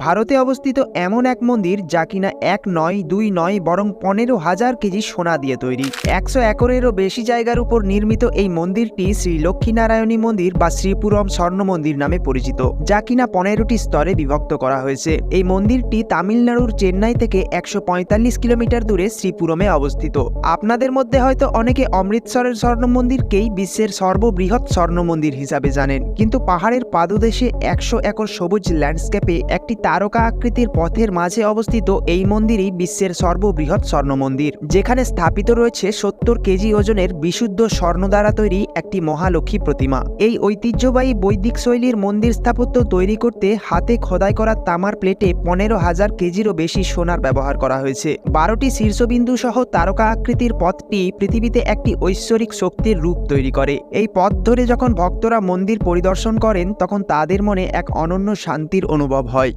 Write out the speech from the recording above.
ভারতে অবস্থিত এমন এক মন্দির যা কিনা এক নয়, দুই নয়, বরং 15,000 কেজি সোনা দিয়ে তৈরি। 100 একরেরও বেশি জায়গার উপর নির্মিত এই মন্দিরটি শ্রী লক্ষ্মীনারায়ণী মন্দির বা শ্রীপুরম স্বর্ণ মন্দির নামে পরিচিত, যা কিনা 15টি স্তরে বিভক্ত করা হয়েছে। এই মন্দিরটি তামিলনাড়ুর চেন্নাই থেকে 145 কিলোমিটার দূরে শ্রীপুরমে অবস্থিত। আপনাদের মধ্যে হয়তো অনেকে অমৃতসরের স্বর্ণ মন্দিরকেই বিশ্বের সর্ববৃহৎ স্বর্ণ মন্দির হিসাবে জানেন, কিন্তু পাহাড়ের পাদদেশে 100 একর সবুজ ল্যান্ডস্কেপে একটি তারকা আকৃতির পথের মাঝে অবস্থিত এই মন্দিরই বিশ্বের সর্ববৃহৎ স্বর্ণ মন্দির, যেখানে স্থাপিত রয়েছে 70 কেজি ওজনের বিশুদ্ধ স্বর্ণ দ্বারা তৈরি একটি মহালক্ষ্মী প্রতিমা। এই ঐতিহ্যবাহী বৈদিক শৈলীর মন্দির স্থাপত্য তৈরি করতে হাতে খোদাই করা তামার প্লেটে 15,000 কেজিরও বেশি সোনার ব্যবহার করা হয়েছে। 12টি শীর্ষবিন্দু সহ তারকা আকৃতির পথটি পৃথিবীতে একটি ঐশ্বরিক শক্তির রূপ তৈরি করে। এই পথ ধরে যখন ভক্তরা মন্দির পরিদর্শন করেন, তখন তাদের মনে এক অনন্য শান্তির অনুভব হয়।